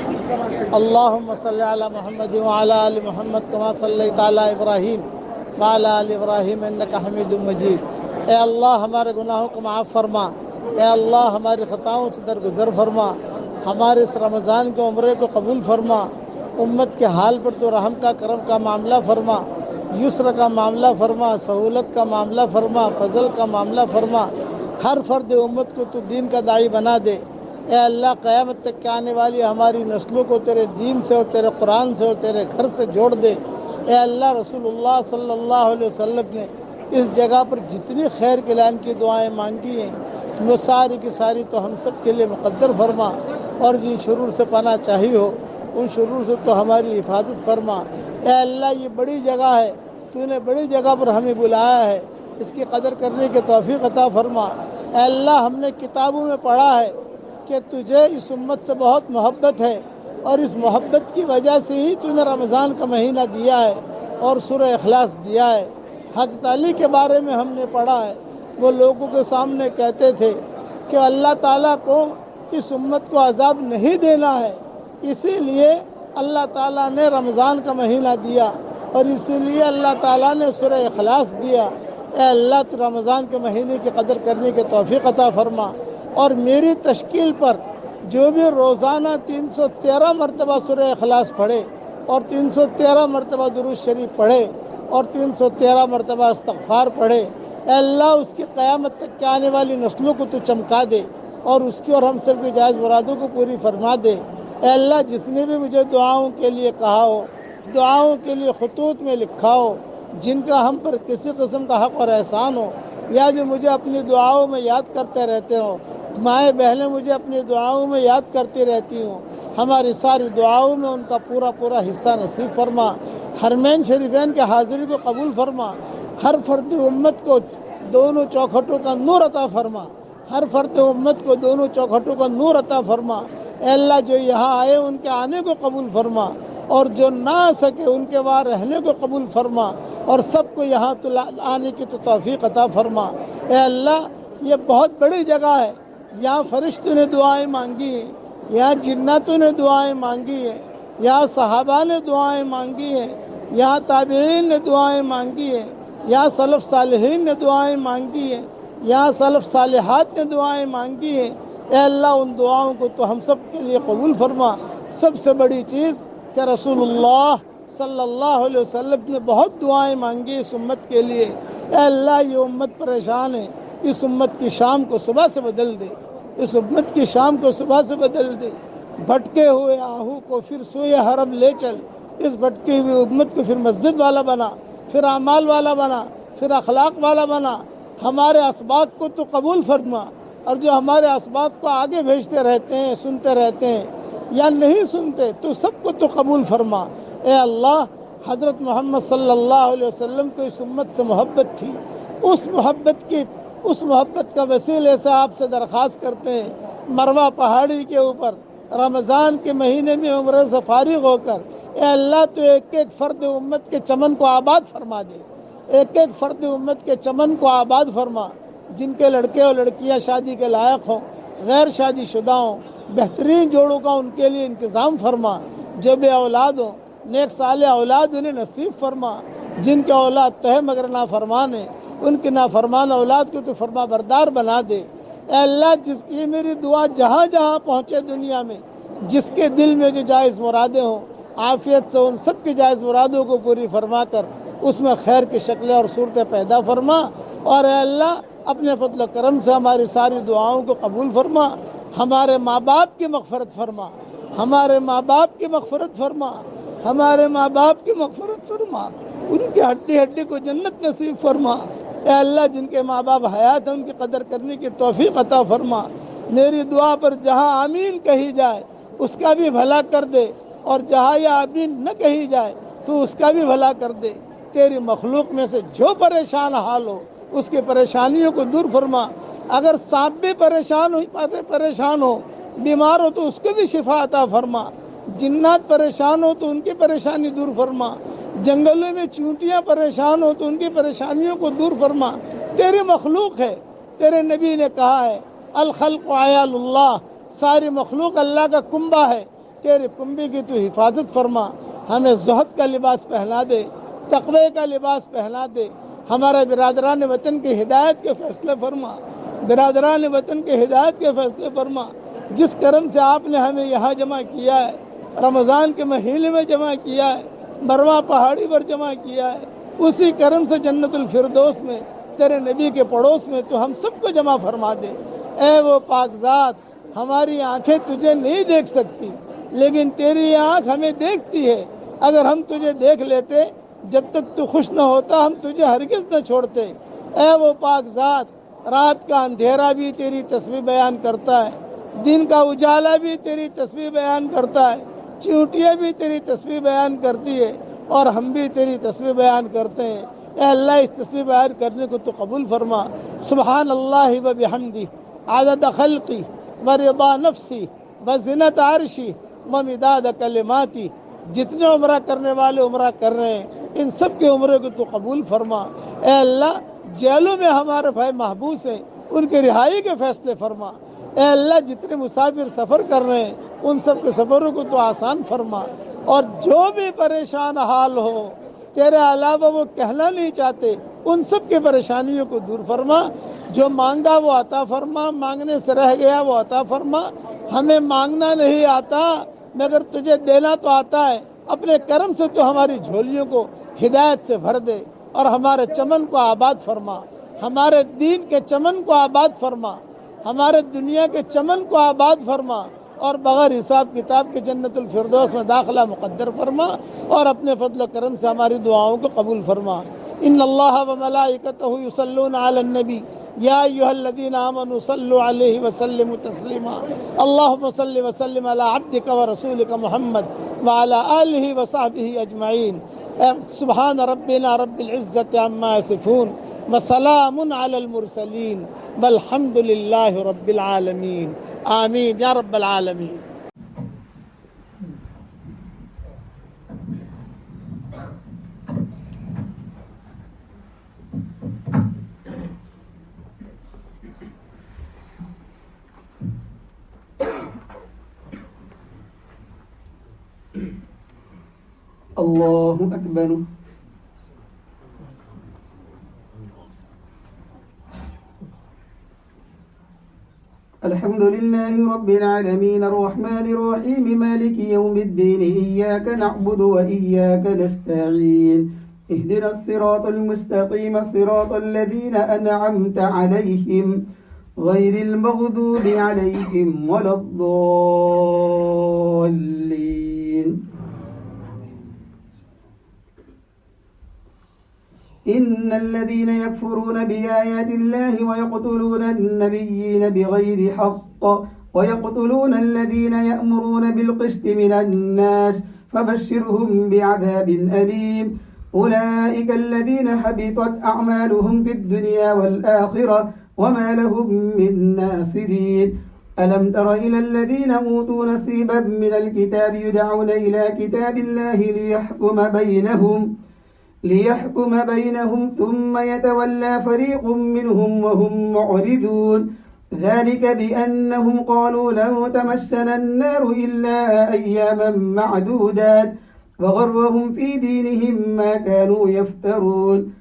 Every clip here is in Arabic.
اللهم صل على محمد وعلى آل محمد كما صليت على ابراہیم وعلى آل ابراہیم انك حمید مجید۔ اے اللہ ہمارے گناہوں کو معاف فرما، اے اللہ ہماری خطاؤں سے درگزر فرما، ہمارے اس رمضان کے عمرے کو قبول فرما، امت کے حال پر تو رحم کا کرم کا معاملہ فرما، یسر کا معاملہ فرما، سہولت کا معاملہ فرما، فضل کا معاملہ فرما، ہر فرد امت کو تو دین کا داعی بنا دے۔ اے اللہ قیامت تک کے آنے والی ہماری نسلوں کو تیرے دین سے اور تیرے قرآن سے اور تیرے گھر سے جوڑ دے۔ اے اللہ رسول اللہ صلی اللہ علیہ وسلم نے اس جگہ پر جتنی خیر کے اعلان کی دعائیں مانگی ہیں وہ ساری کی ساری تو ہم سب کے لیے مقدر فرما، اور جن شرور سے پناہ چاہی ہو ان شرور سے تو ہماری حفاظت فرما۔ اے اللہ یہ بڑی جگہ ہے، تو نے بڑی جگہ پر ہمیں بلایا ہے، اس کی قدر کرنے کی توفیق عطا فرما۔ اے اللہ ہم نے کتابوں میں پڑھا ہے کہ تجھے اس امت سے بہت محبت ہے، اور اس محبت کی وجہ سے ہی تو نے رمضان کا مہینہ دیا ہے اور سورہ اخلاص دیا ہے۔ حضرت علی کے بارے میں ہم نے پڑھا ہے، وہ لوگوں کے سامنے کہتے تھے کہ اللہ تعالیٰ کو اس امت کو عذاب نہیں دینا ہے، اسی لیے اللہ تعالیٰ نے رمضان کا مہینہ دیا، اور اسی لیے اللہ تعالیٰ نے سورہ اخلاص دیا۔ اے اللہ تو رمضان کے مہینے کی قدر کرنے کی توفیق عطا فرما، اور میری تشکیل پر جو بھی روزانہ 313 مرتبہ سورہ اخلاص پڑھے اور 313 مرتبہ درود شریف پڑھے اور 313 مرتبہ استغفار پڑھے، اے اللہ اس کی قیامت تک کے آنے والی نسلوں کو تو چمکا دے، اور اس کی اور ہم سب کی جائز مرادوں کو پوری فرما دے۔ اے اللہ جس نے بھی مجھے دعاؤں کے لیے کہا ہو، دعاؤں کے لیے خطوط میں لکھا ہو، جن کا ہم پر کسی قسم کا حق اور احسان ہو، یا جو مجھے اپنی دعاؤں میں یاد کرتے رہتے ہوں، مائیں بہنیں مجھے اپنی دعاؤں میں یاد کرتی رہتی ہوں، ہماری ساری دعاؤں میں ان کا پورا پورا حصہ نصیب فرما۔ حرمین شریفین کے حاضری کو قبول فرما، ہر فرد امت کو دونوں چوکھٹوں کا نور عطا فرما، ہر فرد امت کو دونوں چوکھٹوں کا نور عطا فرما۔ اے اللہ جو یہاں آئے ان کے آنے کو قبول فرما، اور جو نہ آ سکے ان کے وہاں رہنے کو قبول فرما، اور سب کو یہاں آنے کی تو توفیق عطا فرما۔ اے اللہ یہ بہت بڑی جگہ ہے، یہاں فرشتوں نے دعائیں مانگی ہیں، یہاں جناتوں نے دعائیں مانگی ہیں، یہاں صحابہ نے دعائیں مانگی ہیں، یہاں تابعین نے دعائیں مانگی ہیں، یہاں سلف صالحین نے دعائیں مانگی ہیں، یہاں سلف صالحات نے دعائیں مانگی ہیں۔ اے اللہ ان دعاؤں کو تو ہم سب کے لیے قبول فرما۔ سب سے بڑی چیز کہ رسول اللہ صلی اللہ علیہ وسلم نے بہت دعائیں مانگی اس امت کے لیے۔ اے اللہ یہ امت پریشان ہے، اس امت کی شام کو صبح سے بدل دے، اس امت کی شام کو صبح سے بدل دے۔ بھٹکے ہوئے آہو کو پھر سوئے حرم لے چل، اس بھٹکی ہوئی امت کو پھر مسجد والا بنا، پھر اعمال والا بنا، پھر اخلاق والا بنا۔ ہمارے اسباق کو تو قبول فرما، اور جو ہمارے اسباق کو آگے بھیجتے رہتے ہیں، سنتے رہتے ہیں یا نہیں سنتے، تو سب کو تو قبول فرما۔ اے اللہ حضرت محمد صلی اللہ علیہ وسلم کو اس امت سے محبت تھی، اس محبت کا وسیلے سے آپ سے درخواست کرتے ہیں، مروہ پہاڑی کے اوپر رمضان کے مہینے میں عمرے سے فارغ ہو کر اے اللہ تو ایک ایک فرد امت کے چمن کو آباد فرما دے، ایک ایک فرد امت کے چمن کو آباد فرما۔ جن کے لڑکے اور لڑکیاں شادی کے لائق ہوں، غیر شادی شدہ ہوں، بہترین جوڑوں کا ان کے لیے انتظام فرما۔ جو بے اولاد ہوں نیک صالح اولاد انہیں نصیب فرما۔ جن کے اولاد تو مگر نافرمان ہیں، ان کی نافرمان اولاد کو تو فرما بردار بنا دے۔ اے اللہ جس کی میری دعا جہاں جہاں پہنچے دنیا میں، جس کے دل میں جو جائز مرادیں ہوں، عافیت سے ان سب کی جائز مرادوں کو پوری فرما کر اس میں خیر کی شکلیں اور صورتیں پیدا فرما۔ اور اے اللہ اپنے فضل و کرم سے ہماری ساری دعاؤں کو قبول فرما۔ ہمارے ماں باپ کی مغفرت فرما، ہمارے ماں باپ کی مغفرت فرما، ہمارے ماں باپ کی مغفرت فرما، ان کی ہڈی ہڈی کو جنت نصیب فرما۔ اے اللہ جن کے ماں باپ حیات ہیں ان کی قدر کرنے کی توفیق عطا فرما۔ میری دعا پر جہاں آمین کہی جائے اس کا بھی بھلا کر دے، اور جہاں یہ آمین نہ کہی جائے تو اس کا بھی بھلا کر دے۔ تیری مخلوق میں سے جو پریشان حال ہو اس کی پریشانیوں کو دور فرما۔ اگر سانپ بھی پریشان ہو، بیمار ہو تو اس کو بھی شفا عطا فرما۔ جنات پریشان ہو تو ان کی پریشانی دور فرما۔ جنگلوں میں چونٹیاں پریشان ہو تو ان کی پریشانیوں کو دور فرما۔ تیری مخلوق ہے، تیرے نبی نے کہا ہے الخلق عیال اللہ، ساری مخلوق اللہ کا کنبہ ہے، तेरे कुंबे की तू हिफाजत फरमा, हमें ज़ुहद का लिबास पहना दे, तक़वे का लिबास पहना दे, हमारे बिरादरान वतन की हिदायत के फ़ैसले फरमा, बिरादरान वतन के हिदायत के फ़ैसले फरमा। जिस करम से आपने हमें यहाँ जमा किया है, रमज़ान के महीने में जमा किया है, मरवा पहाड़ी पर जमा किया है, उसी करम से जन्नतुल फिरदौस में तेरे नबी के पड़ोस में तो हम सबको जमा फरमा दे। ए वो पाकज़ात, हमारी आंखें तुझे नहीं देख सकती, लेकिन तेरी आंख हमें देखती है। अगर हम तुझे देख लेते, जब तक तू खुश न होता हम तुझे हरगिज़ न छोड़ते। ए वो पाकज़ात, रात का अंधेरा भी तेरी तस्बीह बयान करता है, दिन का उजाला भी तेरी तस्बीह बयान करता है, चींटियाँ भी तेरी तस्बीह बयान करती है और हम भी तेरी तस्बीह बयान करते हैं। ए अल्लाह, इस तस्बीह बयान करने को तो कबूल फरमा। सुबहान अल्लाह व बिहम्दी आदद खल्क़ी व रिदा नफ्सी व ज़िनत अर्शी व मिदाद कलिमाती। जितने उम्रा करने वाले उम्रा कर रहे हैं, इन सब के उम्रे को तो कबूल फरमा। ए अल्लाह, जेलों में हमारे भाई महबूस हैं, उनके रिहाई के फैसले फरमा। ए अल्लाह, जितने मुसाफिर सफ़र कर रहे हैं उन सब के सफ़रों को तो आसान फरमा, और जो भी परेशान हाल हो तेरे अलावा वो कहना नहीं चाहते, उन सब की परेशानियों को दूर फरमा। जो मांगा वो अता फरमा, मांगने से रह गया वो अता फरमा। हमें मांगना नहीं आता, मगर तुझे देना तो आता है। अपने कर्म से तो हमारी झोलियों को हिदायत से भर दे और हमारे चमन को आबाद फरमा, हमारे दीन के चमन को आबाद फरमा, हमारे दुनिया के चमन को आबाद फरमा, और बगैर हिसाब किताब के जन्नतुल फिरदौस में दाखिला मुक़द्दर फरमा, और अपने फضل करम से हमारी दुआओं को कबूल फरमा। इन्नल्लाह व मलाइकतहु युसल्लूना अलन नबी या अय्युहल्लज़ीना आमनू सल्लु अलैहि व सल्लिमू तस्लीमा। अल्लाहुम्मा सल्लि व सल्लिम अला अब्दिका व रसूलिका मुहम्मद व अला आलिहि व सहबिहि अजमईन। सुब्हान रब्बिना रब्बिल इज़्ज़ति अम्मा यसिफून व सलामुन अलल मुरसलीन वल्हम्दुलिल्लाहि रब्बिल आलमीन। आमीन या रब्बल आलमीन। अल्लाहु अकबर। अल्हम्दुलिल्लाहि रब्बिल आलमीन अर्रहमानिर रहीम मालिकि यौमिद्दीन इय्याका नअबुदु व इय्याका नस्तईन इहदिनस सिरातल मुस्तकीम सिरातल लज़ीना अनअमत अलैहिम गैरिल मग़दूबि अलैहिम वलद्दाल्लीन। इन्नल्लज़ीना यकफ़ुरूना बिआयातिल्लाहि व यक़्तुलूना अन्नबिय्यीना बिग़ैरि हक़्क़ व यक़्तुलूना अल्लज़ीना यअमुरूना बिल्क़िस्ति मिनन्नास फबश्शिरहुम बिअज़ाबिन अलीम। उलाइका अल्लज़ीना हबितत अअमालुहुम फ़िद्दुनिया वल आख़िरह वमा लहुम मिन नासिरीन। अलम तर इलल्लज़ीना ऊतू नसीबन मिनल किताबि युदअूना इला किताबिल्लाहि लियहकुम बैनहुम थुम्मा यतवल्ला फरीक़ुम मिनहुम वहुम मुअरिदून। ذلك بأنهم قالوا لن تمسنا النار إلا أياما معدودات وغرهم في دينهم ما كانوا يفترون.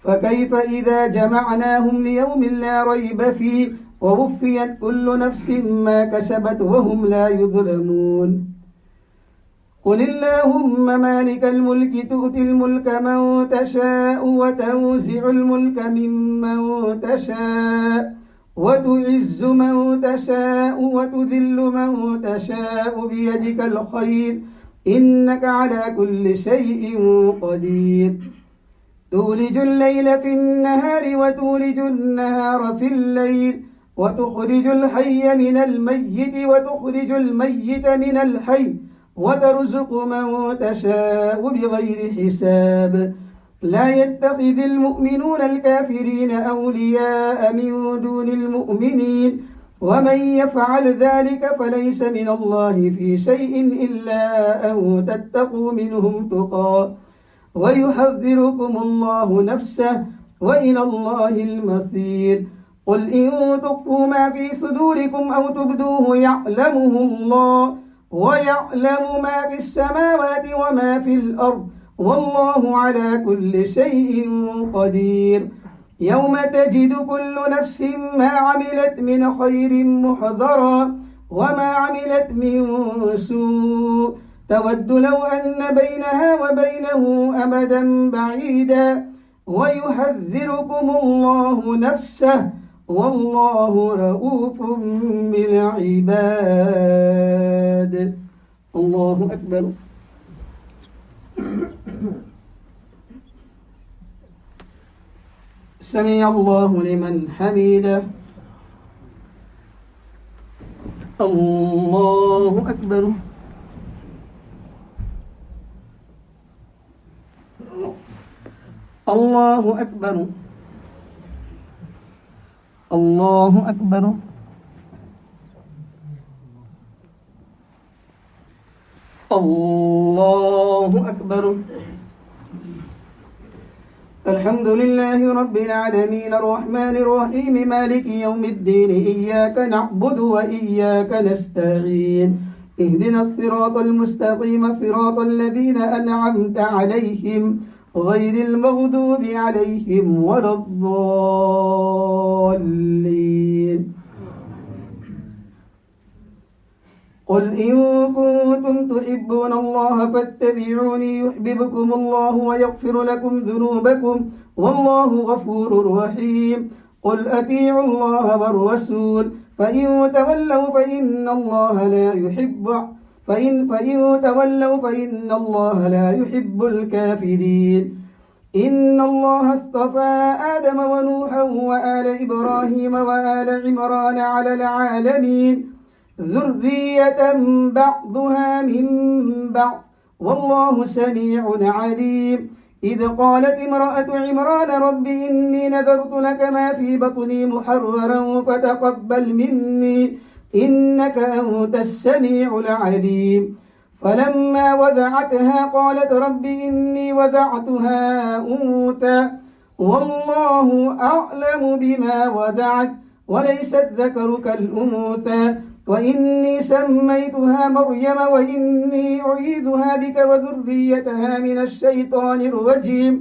فكيف إذا جمعناهم ليوم لا ريب فيه ووفيت كل نفس ما كسبت وهم لا يظلمون. قل اللهم مالك الملك تؤتي الملك من تشاء وتنزع الملك ممن تشاء وتعز من تشاء وتذل من تشاء بيدك الخير إنك على كل شيء قدير. تولج الليل في النهار وتولج النهار في الليل وتخرج الحي من الميت وتخرج الميت من الحي وترزق من تشاء بغير حساب. لا يتخذ المؤمنون الكافرين أولياء من دون المؤمنين ومن يفعل ذلك فليس من الله في شيء إلا أن تتقوا منهم تقى ويحذركم الله نفسه وإلى الله المصير. قل إن تخفوا ما في صدوركم أو تبدوه يعلمه الله ويعلم ما في السماوات وما في الأرض والله على كل شيء قدير يوم تجد كل نفس ما عملت من خير محضرا وما عملت من سوء تود لو أن بينها وبينه أمدا بعيدا ويحذركم الله نفسه والله رؤوف بالعباد. الله أكبر. سمع الله لمن حمده. الله أكبر. الله أكبر. الله أكبر. الله أكبر. الحمد لله رب العالمين الرحمن الرحيم مالك يوم الدين إياك نعبد وإياك نستعين اهدنا الصراط المستقيم صراط الذين أنعمت عليهم غير المغضوب عليهم ولا الضالين. قل إن كنتم تحبون الله فاتبعوني يحببكم الله ويغفر لكم ذنوبكم والله غفور رحيم. قل أطيعوا الله والرسول فإن تولوا فإن الله لا يحب الكافرين. إن الله اصطفى آدم ونوحا وآل إبراهيم وآل عمران على العالمين ذرية بعضها من بعض والله سميع عليم. إذ قالت امرأة عمران رب إني نذرت لك ما في بطني محررا فتقبل مني إنك أنت السميع العليم. فلما وضعتها قالت رب إني وضعتها أنثى والله أعلم بما وضعت وليس الذكر كالأنثى وإني سميتها مريم وإني أعيذها بك وذريتها من الشيطان الرجيم.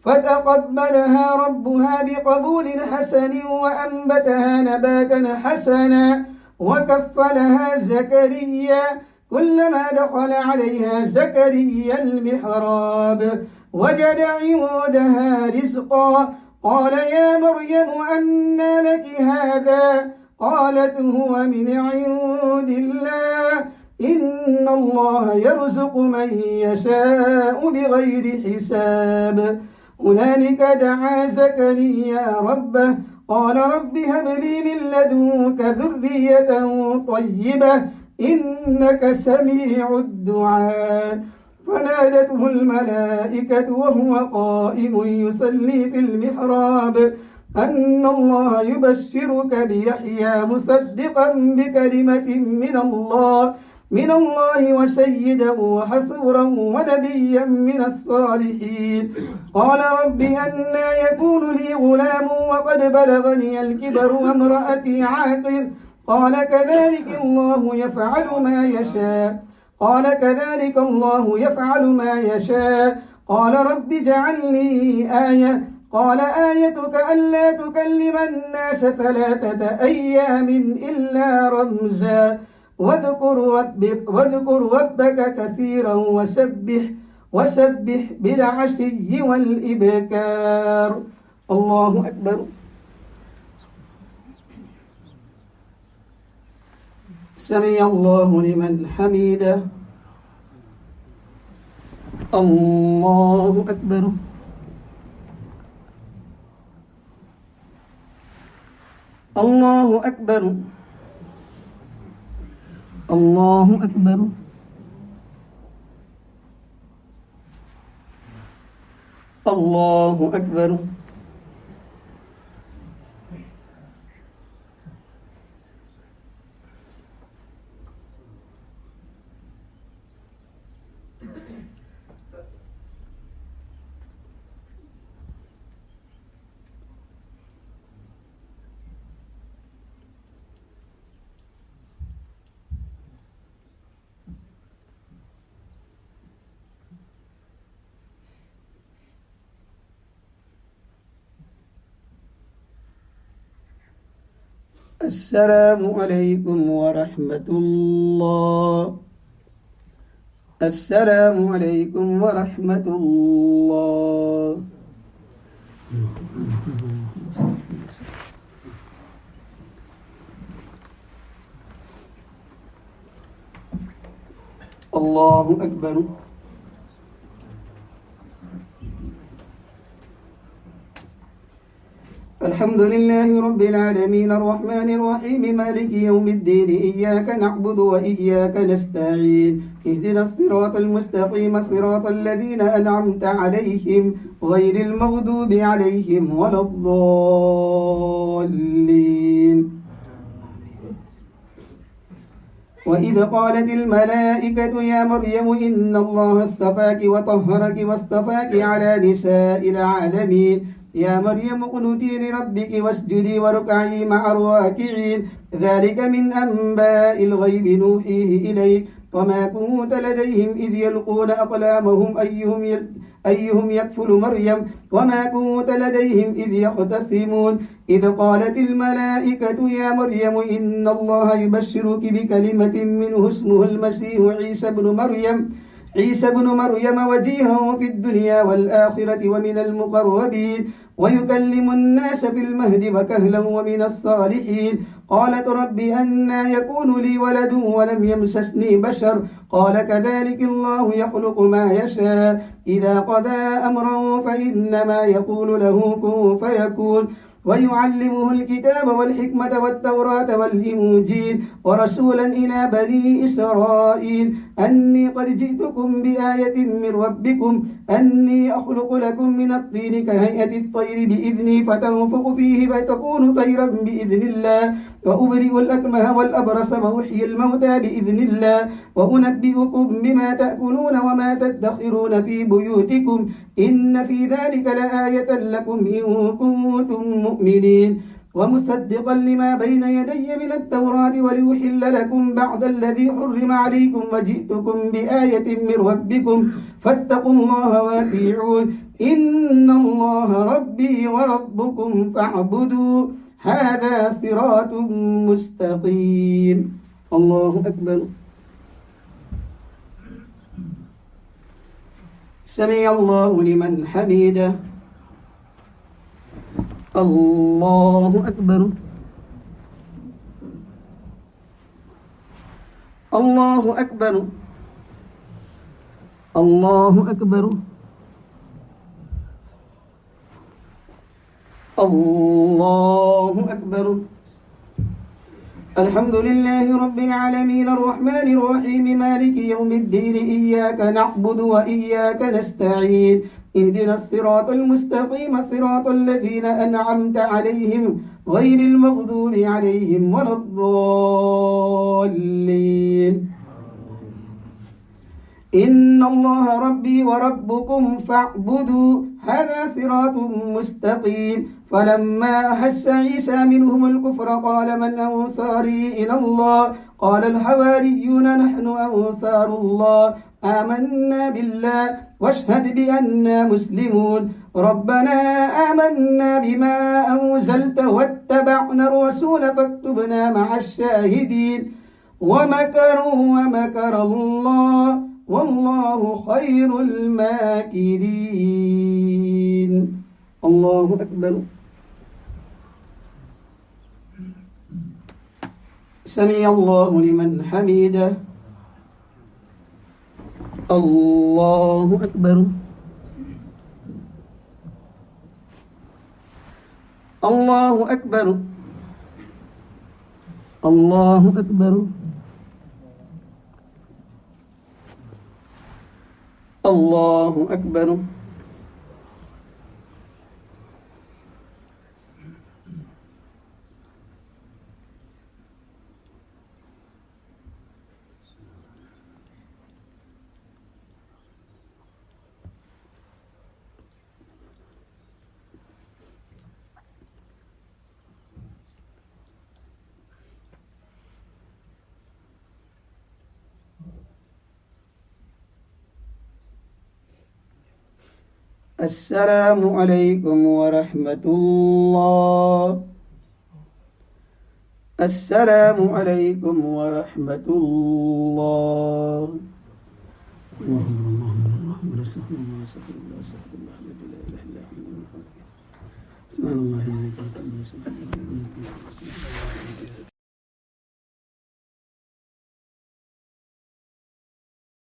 فتقبلها ربها بقبول حسن وأنبتها نباتا حسنا وكفلها زكريا كلما دخل عليها زكريا المحراب وجد عندها رزقا قال يا مريم أنى لك هذا قالت هو من عند الله إن الله يرزق من يشاء بغير حساب. هنالك دعا زكريا ربه قال رب هب لي من لدنك ذرية طيبة إنك سميع الدعاء. فنادته الملائكة وهو قائم يصلي في المحراب أن الله يبشرك بيحيى مصدقا بكلمة من الله وسيدا وحصورا ونبيا من الصالحين. قال رب أنى يكون لي غلام وقد بلغني الكبر وامرأتي عاقر قال كذلك الله يفعل قال رب اجعل لي آية قال آيتك ألا تكلم الناس 3 أيام إلا رمزا واذكر ربك كثيرا وسبح بالعشي والإبكار. الله أكبر. سمع الله لمن حمده. الله أكبر. الله أكبر. الله أكبر. الله أكبر. السلام عليكم ورحمة الله. السلام عليكم ورحمة الله. الله أكبر. الحمد لله رب العالمين الرحمن الرحيم مالك يوم الدين إياك نعبد وإياك نستعين اهدنا الصراط المستقيم صراط الذين أنعمت عليهم غير المغضوب عليهم ولا الضالين. وإذ قالت الملائكة يا مريم إن الله اصطفاك وطهرك واصطفاك على نساء العالمين يا مريم اقنتي لربك واسجدي واركعي مع الراكعين ذلك من أنباء الغيب نوحيه إليك وما كنت لديهم إذ يلقون أقلامهم أيهم يكفل مريم وما كنت لديهم إذ يختصمون إذ قالت الملائكة يا مريم إن الله يبشرك بكلمة منه اسمه المسيح عيسى بن مريم وجيها في الدنيا والآخرة ومن المقربين ويكلم الناس في المهد وكهلا ومن الصالحين قالت رب أنى يكون لي ولد ولم يمسسني بشر قال كذلك الله يخلق ما يشاء إذا قضى أمرا فإنما يقول له كن فيكون ويعلمه الكتاب والحكمة والتوراة والإنجيل ورسولا إلى بني إسرائيل أني قد جئتكم بآية من ربكم أني أخلق لكم من الطين كهيئة الطير بإذني فتنفخ فيه فتكون طيرا بإذن الله وأبرئ الأكمه والأبرص وأحيي الموتى بإذن الله وأنبئكم بما تأكلون وما تدخرون في بيوتكم إن في ذلك لآية لكم إن كنتم مؤمنين ومصدقا لما بين يدي من التوراة ولأحل لكم بعد الذي حرم عليكم وجئتكم بآية من ربكم فاتقوا الله وأطيعون إن الله ربي وربكم فاعبدوا هذا صراط مستقيم. الله أكبر. سمع الله لمن حمده. الله أكبر. الله أكبر. الله أكبر. الله أكبر. الحمد لله رب العالمين الرحمن الرحيم مالك يوم الدين إياك نعبد وإياك نستعين اهدنا الصراط المستقيم صراط الذين أنعمت عليهم غير المغضوب عليهم ولا الضالين. إن الله ربي وربكم فاعبدوا هذا صراط مستقيم. فلما أحس عيسى منهم الكفر قال من أنصاري إلى الله قال الحواريون نحن أنصار الله آمنا بالله واشهد بأننا مسلمون ربنا آمنا بما أنزلت واتبعنا الرسول فاكتبنا مع الشاهدين ومكروا ومكر الله والله خير الماكرين. الله أكبر. سمع الله لمن حمده. الله أكبر. الله أكبر. الله أكبر. الله أكبر. السلام عليكم ورحمة الله. السلام عليكم ورحمة الله. سبحان الله.